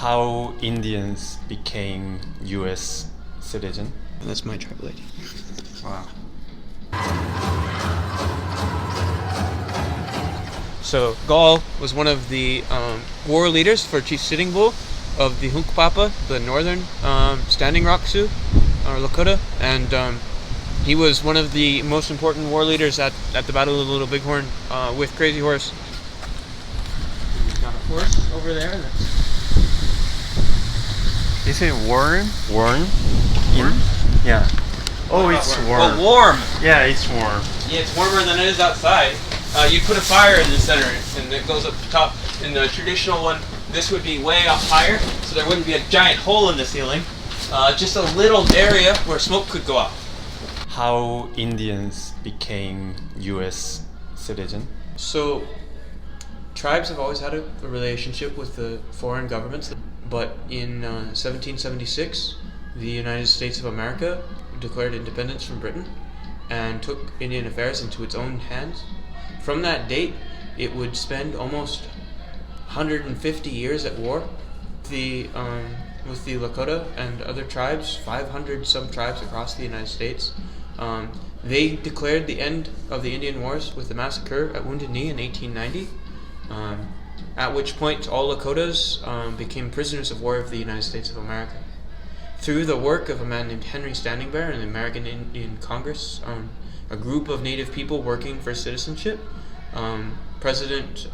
How Indians became U.S. citizen. That's my tribal ID. Wow. So Gaul was one of the war leaders for Chief Sitting Bull of the Hunkpapa, the northern Standing Rock Sioux, or Lakota, and he was one of the most important war leaders at the Battle of the Little Bighorn with Crazy Horse. We've got a horse over there. Is it warm? Warm? Warm? Yeah. Oh, it's warm. Oh, warm! Yeah, it's warm. Yeah, it's warmer than it is outside. You put a fire in the center and it goes up top. In the traditional one, this would be way up higher, so there wouldn't be a giant hole in the ceiling. Just a little area where smoke could go out. How Indians became U.S. citizen. So, tribes have always had a relationship with the foreign governments, but in 1776, the United States of America declared independence from Britain and took Indian affairs into its own hands. From that date, it would spend almost 150 years at war with the Lakota and other tribes, 500 some tribes across the United States. They declared the end of the Indian Wars with the massacre at Wounded Knee in 1890, at which point all Lakotas became prisoners of war of the United States of America. Through the work of a man named Henry Standing Bear in the American Indian Congress, a group of Native people working for citizenship, President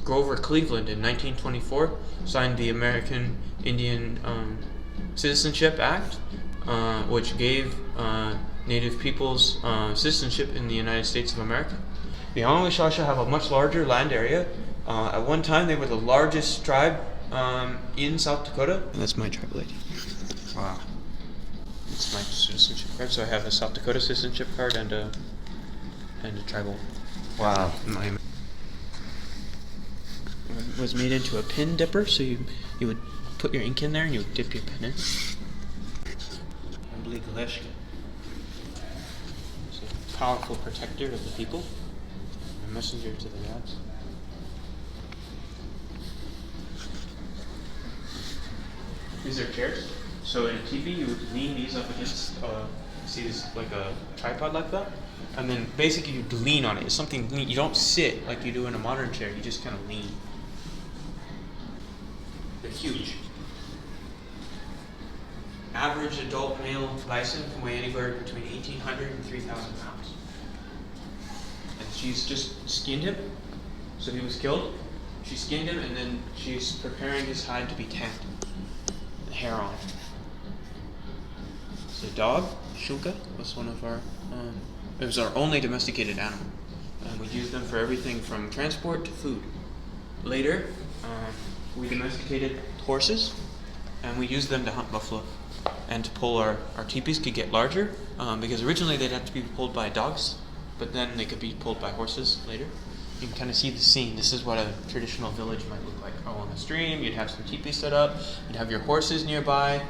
Grover Cleveland in 1924 signed the American Indian Citizenship Act, which gave Native peoples citizenship in the United States of America. The Anawashasha have a much larger land area. At one time, they were the largest tribe in South Dakota. And that's my tribal ID. Wow. It's my citizenship card. So I have a South Dakota citizenship card and a tribal. Wow. It was made into a pin dipper, so you would put your ink in there and you would dip your pen in. It's a powerful protector of the people, a messenger to the gods. These are chairs. So in a teepee, you would lean these up against, see this like a tripod like that, and then basically you'd lean on it. It's something lean. You don't sit like you do in a modern chair. You just kind of lean. They're huge. Average adult male bison can weigh anywhere between 1,800 and 3,000 pounds. And she's just skinned him. So he was killed. She skinned him, and then she's preparing his hide to be tanned. The hair on it. The dog, Shulka, was one of our, it was our only domesticated animal. And we used them for everything from transport to food. Later, we domesticated horses, and we used them to hunt buffalo and to pull our teepees could get larger, because originally they'd have to be pulled by dogs, but then they could be pulled by horses later. You can kind of see the scene. This is what a traditional village might look like. Along a stream, you'd have some teepees set up, you'd have your horses nearby.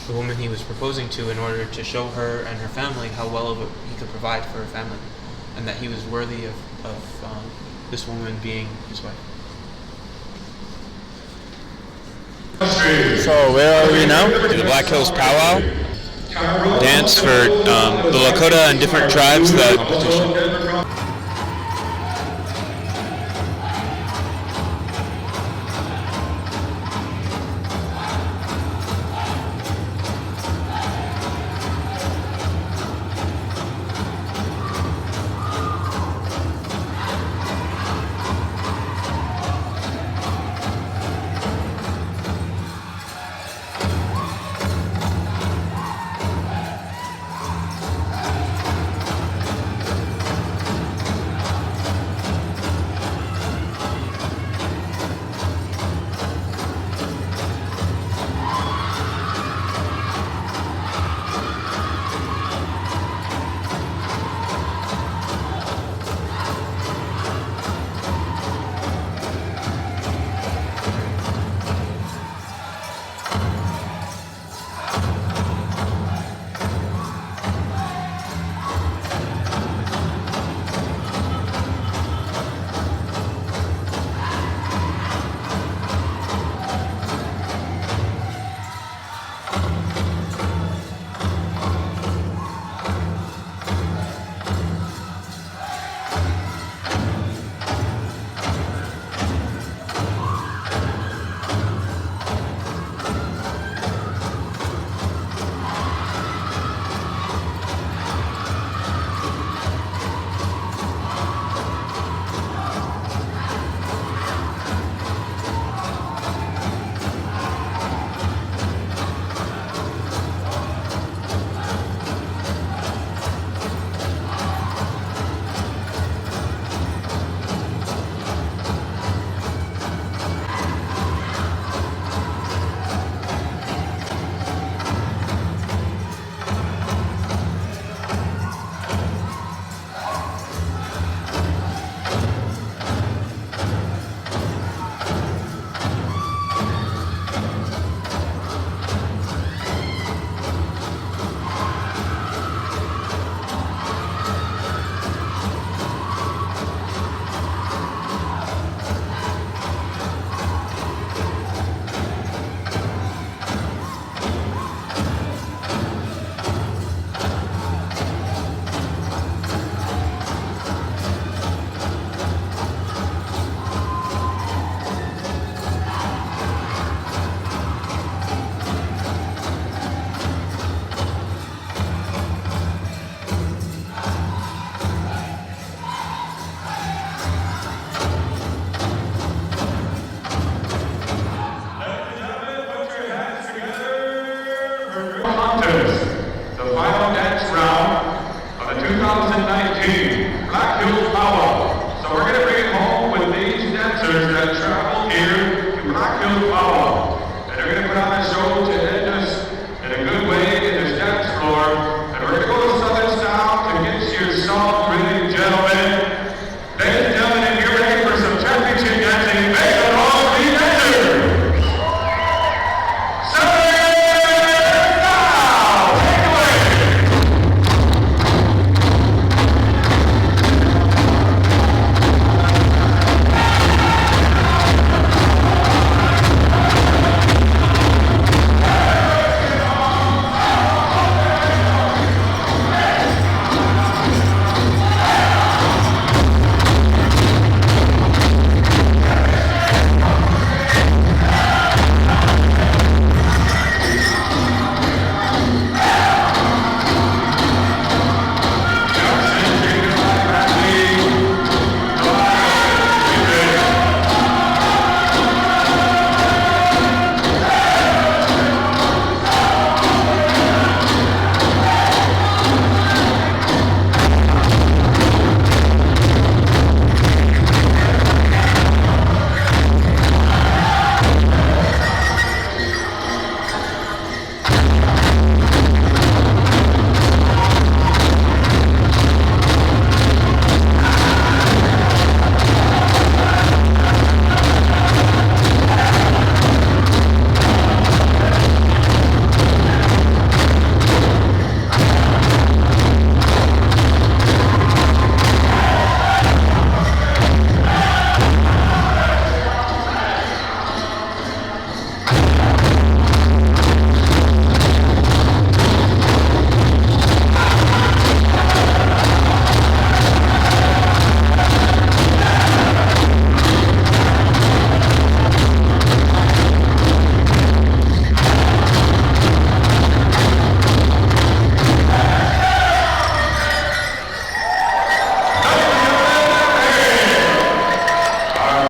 The woman he was proposing to, in order to show her and her family how well he could provide for her family, and that he was worthy of this woman being his wife. So where are we now? The Black Hills Powwow dance for the Lakota and different tribes that